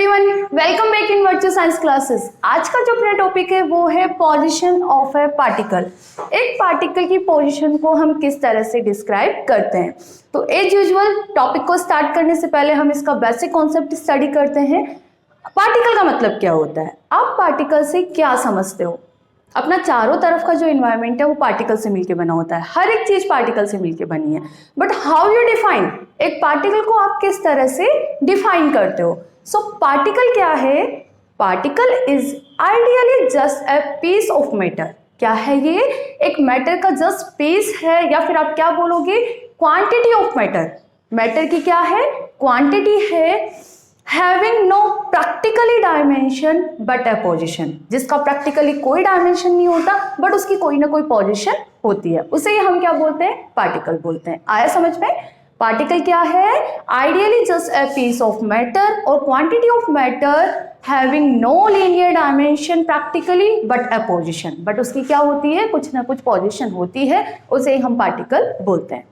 Everyone, welcome back in virtual science classes. आज का जो अपना टॉपिक है वो है पोजीशन ऑफ ए पार्टिकल। एक पार्टिकल की पोजीशन को हम किस तरह से डिस्क्राइब करते हैं। तो एज यूजुअल टॉपिक को स्टार्ट करने से पहले हम इसका बेसिक कॉन्सेप्ट स्टडी करते हैं। पार्टिकल का मतलब क्या होता है, आप पार्टिकल से क्या समझते हो। अपना चारों तरफ का जो इन्वायरमेंट है वो पार्टिकल से मिलके बना होता है, हर एक चीज पार्टिकल से मिलके बनी है। बट हाउ यू डिफाइन, एक पार्टिकल को आप किस तरह से डिफाइन करते हो। सो पार्टिकल क्या है, particle is ideally just a piece of matter. क्या है ये, एक मैटर का जस्ट पीस है, या फिर आप क्या बोलोगे, क्वांटिटी ऑफ मैटर। मैटर की क्या है, क्वांटिटी है, having no practically dimension but a position, जिसका प्रैक्टिकली कोई डायमेंशन नहीं होता बट उसकी कोई ना कोई पोजिशन होती है, उसे ही हम क्या बोलते हैं, पार्टिकल बोलते हैं। आया समझ में। पार्टिकल क्या है, ideally just a piece of matter और quantity of matter having no linear dimension practically but a position, but उसकी क्या होती है, कुछ ना कुछ पोजिशन होती है, उसे ही हम पार्टिकल बोलते हैं।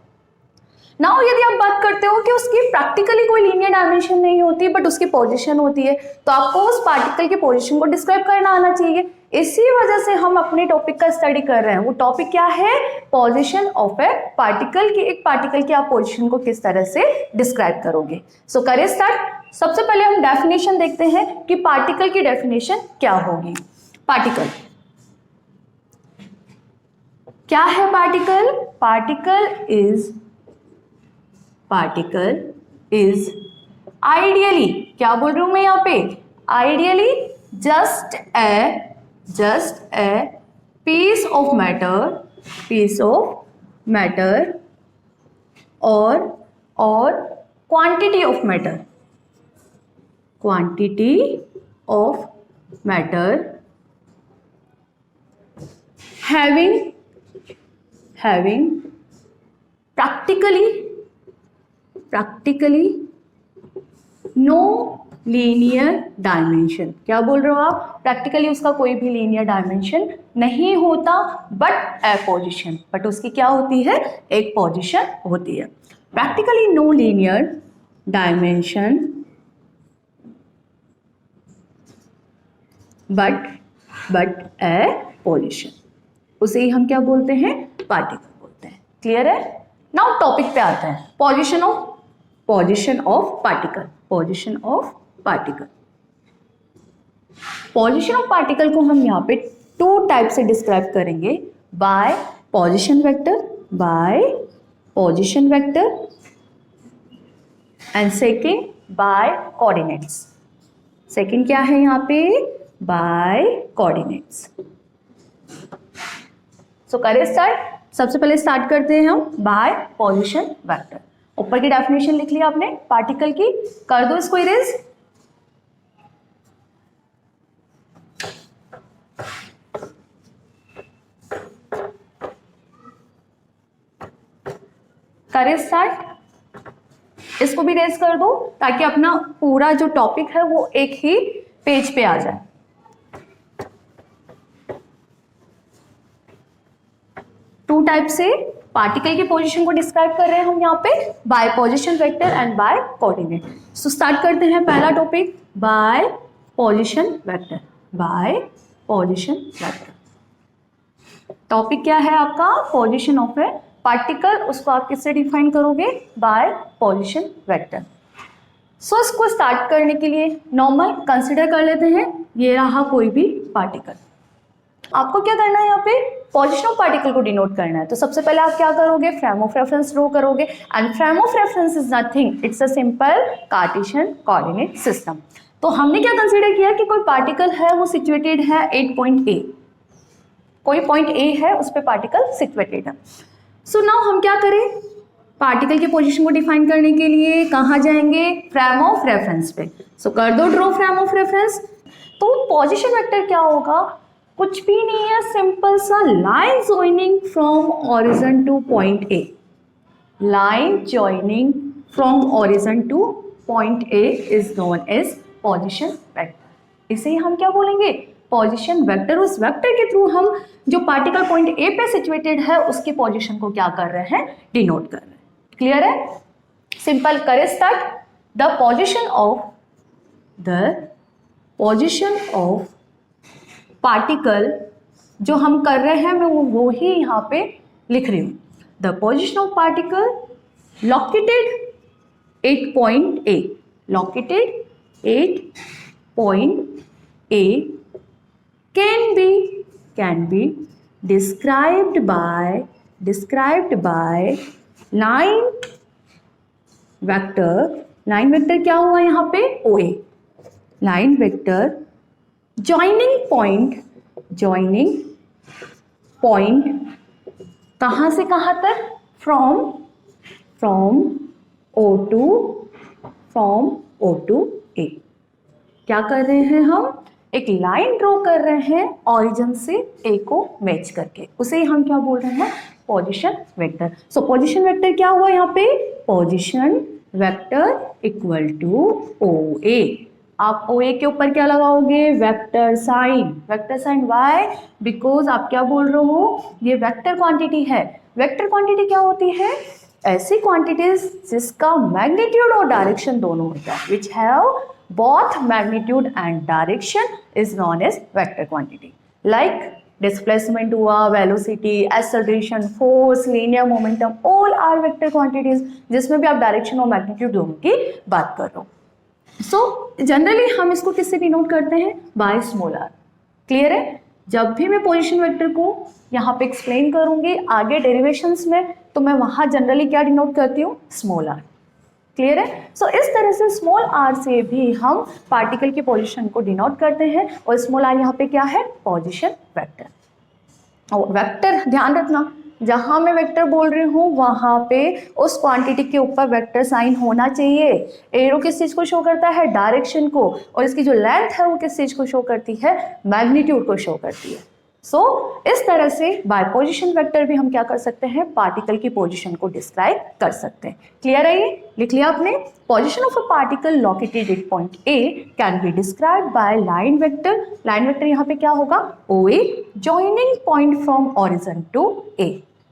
नाउ यदि आप बात करते हो कि उसकी प्रैक्टिकली कोई लीनियर डायमेंशन नहीं होती बट उसकी पोजीशन होती है, तो आपको उस पार्टिकल की पोजीशन को डिस्क्राइब करना आना चाहिए। इसी वजह से हम अपने टॉपिक का स्टडी कर रहे हैं। वो टॉपिक क्या है, पोजीशन ऑफ ए पार्टिकल की। एक पार्टिकल की आप पोजीशन को किस तरह से डिस्क्राइब करोगे। सो करें स्टार्ट। सबसे पहले हम डेफिनेशन देखते हैं कि पार्टिकल की डेफिनेशन क्या होगी। पार्टिकल क्या है, पार्टिकल, पार्टिकल इज आइडियली, क्या बोल रही हूं मैं यहाँ पे, ideally just a piece of matter और quantity of matter having practically no linear dimension. क्या बोल रहे हो आप, प्रैक्टिकली उसका कोई भी लीनियर डायमेंशन नहीं होता बट ए पोजीशन, बट उसकी क्या होती है, एक पोजीशन होती है। Practically no linear dimension but a position, उसे ही हम क्या बोलते हैं, पार्टिकल बोलते हैं। क्लियर है। नाउ टॉपिक पे आते हैं, पोजीशन ऑफ पार्टिकल को हम यहाँ पे टू टाइप से डिस्क्राइब करेंगे, by position vector and second by coordinates. Second क्या है यहाँ पे, बाय कोऑर्डिनेट्स। सो करें स्टार्ट। सबसे पहले स्टार्ट करते हैं हम बाय पोजीशन वेक्टर। ऊपर की डेफिनेशन लिख लिया आपने पार्टिकल की, कर दो इसको इरेज। करें स्टार्ट, इसको भी इरेज कर दो ताकि अपना पूरा जो टॉपिक है वो एक ही पेज पे आ जाए। टू टाइप से पार्टिकल की पोजीशन को डिस्क्राइब कर रहे हैं हम यहाँ पे, by position vector and by coordinate. So start करते हैं पहला topic, by position vector. Topic क्या है आपका, पोजीशन ऑफ ए पार्टिकल, उसको आप किससे डिफाइन करोगे, बाय पोजीशन वेक्टर। सो इसको स्टार्ट करने के लिए नॉर्मल कंसिडर कर लेते हैं, ये रहा कोई भी पार्टिकल। आपको क्या करना है, यहाँ पे पोजीशन ऑफ पार्टिकल को डिनोट करना है। तो सबसे पहले आप क्या करोगे, फ्रेम ऑफ रेफरेंस ड्रॉ करोगे, and frame of reference is nothing, it's a simple Cartesian coordinate system. तो हमने क्या कंसीडर किया कि कोई पार्टिकल है वो सिचुएटेड है एट पॉइंट ए, कोई पॉइंट ए है उस पर पार्टिकल सिचुएटेड है। सो नाउ हम क्या करें, पार्टिकल की पोजीशन को डिफाइन करने के लिए कहाँ जाएंगे, फ्रेम ऑफ रेफरेंस पे। सो कर दो ड्रॉ फ्रेम ऑफ रेफरेंस। तो पोजीशन वेक्टर क्या होगा, कुछ भी नहीं है, सिंपल सा line joining from origin to point A. Line joining from origin to point A is known as position vector. इसे हम क्या बोलेंगे, पोजीशन वेक्टर। उस वेक्टर के थ्रू हम जो पार्टिकल पॉइंट ए पे सिचुएटेड है उसकी पोजीशन को क्या कर रहे हैं, डिनोट कर रहे हैं। क्लियर है, सिंपल। करे start. The position of the position of particle, जो हम कर रहे हैं मैं वो ही यहाँ पे लिख रही हूँ। The position of particle located 8 point A, located 8 point A can be described by line vector क्या हुआ यहाँ पे OA, line vector joining point कहाँ से कहाँ तक, from O to A। क्या कर रहे हैं हम, एक लाइन ड्रॉ कर रहे हैं ऑरिजिन से ए को मैच करके, उसे हम क्या बोल रहे हैं, position vector. So position vector क्या हुआ यहाँ पे, position vector equal to O A. आप ओ ए के ऊपर क्या लगाओगे, वेक्टर साइन। वाई, बिकॉज आप क्या बोल रहे हो, ये वेक्टर क्वांटिटी है। वेक्टर क्वांटिटी क्या होती है, ऐसी क्वांटिटीज जिसका मैग्नीट्यूड और डायरेक्शन दोनों होता है, which have both magnitude and direction is known as vector quantity, like displacement हुआ, velocity, acceleration, force, linear momentum, all are vector quantities, जिसमें भी आप डायरेक्शन और मैग्नीट्यूड दोनों की बात कर रहे हो। सो जनरली हम इसको किससे डिनोट करते हैं, बाय स्मॉल आर। क्लियर है, जब भी मैं पोजीशन वेक्टर को यहाँ पे एक्सप्लेन करूंगी आगे डेरिवेशंस में, तो मैं वहाँ जनरली क्या डिनोट करती हूँ, स्मॉल आर। क्लियर है, सो इस तरह से स्मॉल आर से भी हम पार्टिकल की पोजीशन को डिनोट करते हैं, और स्मॉल आर यहाँ पे क्या है, पोजीशन वेक्टर। और वेक्टर ध्यान रखना, जहां मैं वेक्टर बोल रही हूँ वहां पे उस क्वांटिटी के ऊपर वेक्टर साइन होना चाहिए। एरो किस चीज को शो करता है, डायरेक्शन को, और इसकी जो लेंथ है वो किस चीज को शो करती है, मैग्नीट्यूड को शो करती है। सो इस तरह से बाय पोजीशन वेक्टर भी हम क्या कर सकते हैं, पार्टिकल की पोजीशन को डिस्क्राइब कर सकते हैं। क्लियर है, ये लिख लिया आपने, position of a particle located at point A can be described by line vector. Line vector यहाँ पे क्या होगा, O A joining point from origin to A,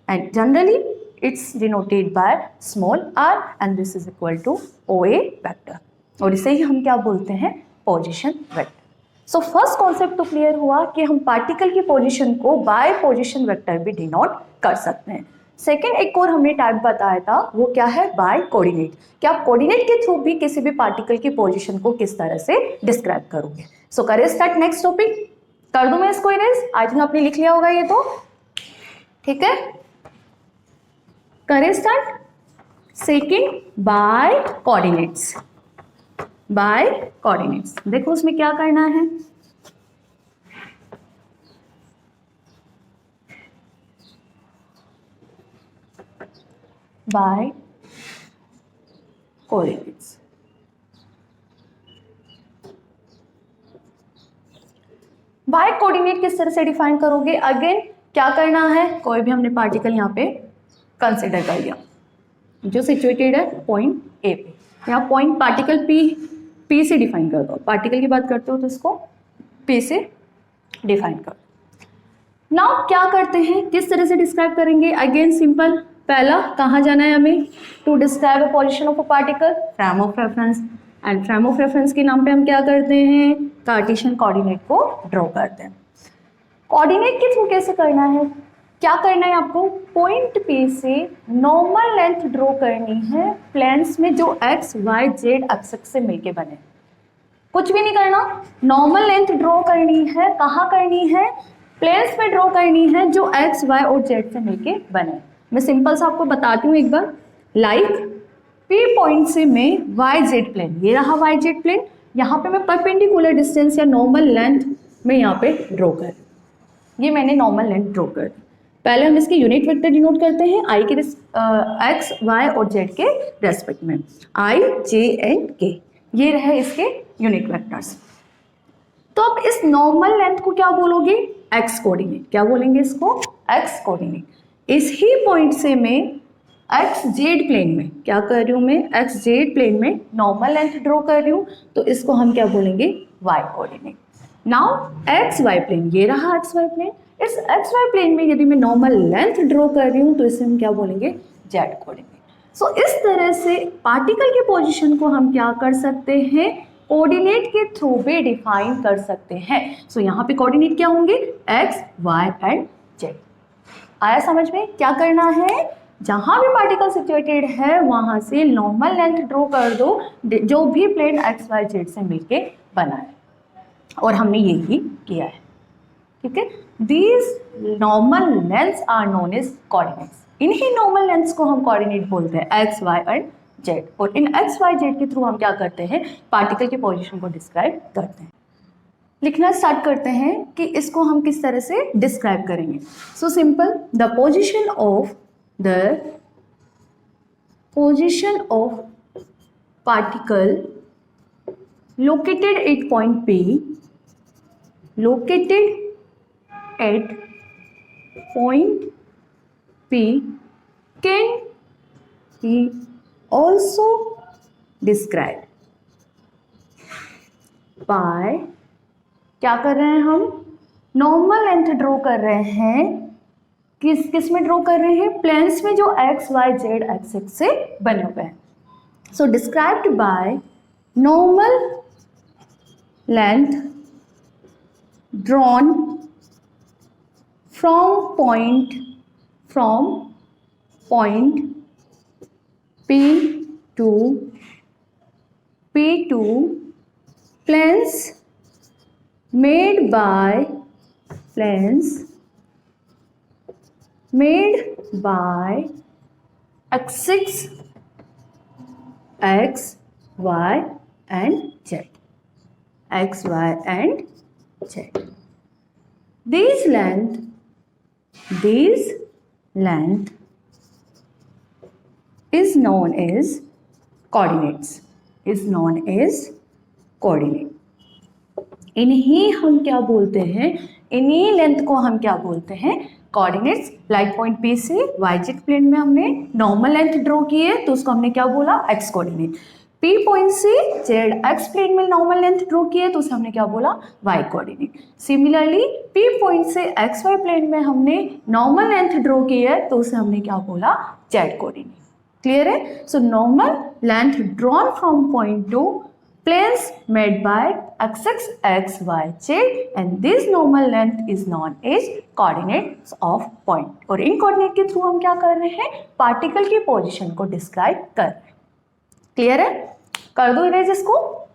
and generally it's denoted by small R, and this is equal to O A vector, और इसे ही हम क्या बोलते हैं, position vector. So first concept तो क्लियर हुआ कि हम पार्टिकल की पोजीशन को बाय पोजीशन वेक्टर भी डिनोट कर सकते हैं। सेकेंड एक और हमने टाइप बताया था, वो क्या है, बाय कोऑर्डिनेट, कि आप कोऑर्डिनेट के थ्रू भी किसी भी पार्टिकल की पोजीशन को किस तरह से डिस्क्राइब करोगे। सो करें स्टार्ट, नेक्स्ट टॉपिक कर दूं मैं इसको इरेज, आई थिंक आपने लिख लिया होगा ये तो, ठीक है, करें start. Second by coordinates, by coordinates, देखो उसमें क्या करना है, बाय कोऑर्डिनेट्स। बाय कोऑर्डिनेट किस तरह से डिफाइन करोगे, अगेन क्या करना है, कोई भी हमने पार्टिकल यहाँ पे कंसिडर कर लिया जो सिचुएटेड है पॉइंट ए पे, यहाँ पॉइंट पार्टिकल पी से डिफाइन कर दो, पार्टिकल की बात करते हो तो इसको पी से डिफाइन कर दो। नाउ क्या करते हैं, किस तरह से डिस्क्राइब करेंगे, अगेन सिंपल, पहला कहाँ जाना है हमें, to describe a position of a particle, frame of reference, and frame of reference के नाम पे हम क्या करते हैं, कार्टेशियन कोऑर्डिनेट को ड्रॉ करते हैं। कोऑर्डिनेट के थ्रू कैसे करना है, क्या करना है आपको, पॉइंट पी से नॉर्मल लेंथ ड्रॉ करनी है प्लेन्स में जो एक्स वाई जेड एक्सिस से मिलके बने, कुछ भी नहीं करना, नॉर्मल लेंथ ड्रॉ करनी है, कहाँ करनी है, प्लेन्स में ड्रॉ करनी है जो एक्स वाई और जेड से मिलके बने। मैं सिंपल सा आपको बताती हूँ एक बार, लाइक पी पॉइंट से मैं वाई जेड प्लेन, ये रहा वाई जेड प्लेन, यहाँ पे मैं परपेंडिकुलर डिस्टेंस या नॉर्मल लेंथ में यहाँ पे ड्रॉ कर, ये मैंने नॉर्मल लेंथ ड्रॉ कर दी। पहले हम इसके यूनिट वेक्टर डिनोट करते हैं आई के एक्स वाई और जेड के रेस्पेक्ट में, आई जे एंड के, ये रहे इसके यूनिट वेक्टर्स। तो अब इस नॉर्मल लेंथ को क्या बोलोगे, एक्स कोऑर्डिनेट, क्या बोलेंगे इसको, एक्स कोऑर्डिनेट। इस ही पॉइंट से मैं एक्स जेड प्लेन में क्या कर रही हूँ, मैं एक्स जेड प्लेन में नॉर्मल लेंथ ड्रॉ कर रही हूँ, तो इसको हम क्या बोलेंगे, Y coordinate. Now X Y plane, ये रहा एक्स वाई प्लेन, इस एक्स वाई प्लेन में यदि मैं नॉर्मल लेंथ ड्रॉ कर रही हूँ तो इसे हम क्या बोलेंगे, जेड कोऑर्डिनेट। सो इस तरह से पार्टिकल की पोजीशन को हम क्या कर सकते हैं, कोऑर्डिनेट के थ्रू भी डिफाइन कर सकते हैं। सो यहाँ पे कोऑर्डिनेट क्या होंगे, एक्स वाई एंड जेड। आया समझ में? क्या करना है, जहां भी पार्टिकल सिचुएटेड है वहां से नॉर्मल लेंथ ड्रॉ कर दो जो भी प्लेन एक्स वाई जेड से मिलके बना है, और हमने यही किया है। ठीक है, these normal lengths are known as coordinates. इन्हीं नॉर्मल लेंथ्स को हम कोऑर्डिनेट बोलते हैं, एक्स वाई एंड जेड। और इन एक्स वाई जेड के थ्रू हम क्या करते हैं, पार्टिकल की पोजीशन को डिस्क्राइब करते हैं। लिखना स्टार्ट करते हैं कि इसको हम किस तरह से डिस्क्राइब करेंगे। So simple, the position of particle located at point P can be also described by, क्या कर रहे हैं हम, नॉर्मल लेंथ ड्रॉ कर रहे हैं। किस में ड्रॉ कर रहे हैं, प्लेन्स में जो एक्स वाई जेड एक्सिस से बने हुए हैं। So described by normal length drawn from point P to planes made by axis x, y and z. X, y and z. These length is known as coordinates. इन्हीं हम क्या बोलते हैं, इन्हीं लेंथ को हम क्या बोलते हैं, कोऑर्डिनेट्स। लाइक पॉइंट P से वाई जेड प्लेन में हमने नॉर्मल लेंथ ड्रॉ की है तो उसको हमने क्या बोला, एक्स कोऑर्डिनेट। P पॉइंट से जेड एक्स प्लेन में नॉर्मल लेंथ ड्रॉ की है तो उसे हमने क्या बोला, Y coordinate. Similarly P point से एक्स वाई प्लेन में हमने नॉर्मल लेंथ ड्रॉ की है तो उसे हमने क्या बोला, जेड कोऑर्डिनेट। क्लियर है? So normal length drawn from point two planes made by axis x, y, z and this normal length is known as coordinates of point। और इन कोऑर्डिनेट के थ्रू हम क्या कर रहे हैं, पार्टिकल की पोजीशन को डिस्क्राइब कर रहे हैं। क्लियर है? कर दो इरेज इसको।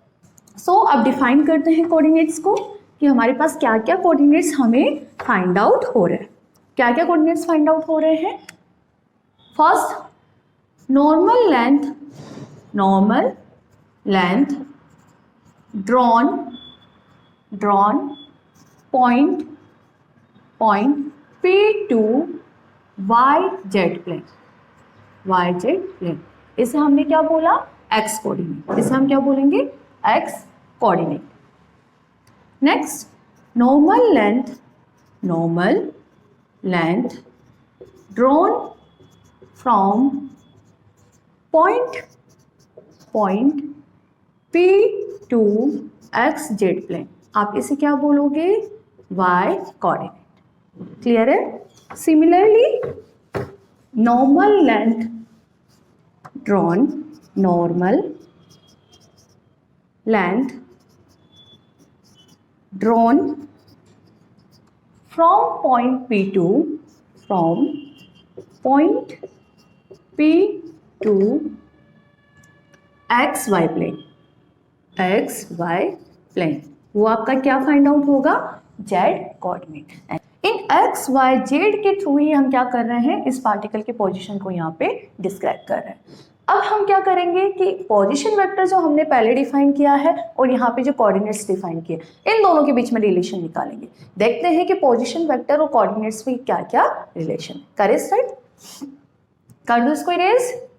सो अब डिफाइन करते हैं कोऑर्डिनेट्स को कि हमारे पास क्या क्या कोऑर्डिनेट्स हमें फाइंड आउट हो रहे हैं। क्या क्या कोऑर्डिनेट्स फाइंड आउट हो रहे हैं? First, normal length drawn point P to YZ plane। इसे हमने क्या बोला, x कोऑर्डिनेट। इसे हम क्या बोलेंगे, x coordinate. Next, normal length drawn from point P to XZ plane. आप इसे क्या बोलोगे, y कोऑर्डिनेट। क्लियर है? Similarly normal length drawn from point P to XY plane, वो आपका क्या फाइंड आउट होगा, जेड कोऑर्डिनेट। इन एक्स वाई जेड के थ्रू ही हम क्या कर रहे हैं, इस पार्टिकल की पोजीशन को यहाँ पे डिस्क्राइब कर रहे हैं। अब हम क्या करेंगे कि पोजीशन वेक्टर जो हमने पहले डिफाइन किया है और यहाँ पे जो कोऑर्डिनेट्स डिफाइन किए, इन दोनों के बीच में रिलेशन निकालेंगे। देखते हैं कि पोजीशन वेक्टर और कोऑर्डिनेट्स में क्या क्या रिलेशन है। करें स्टार्ट, कर दो इसको इरेज।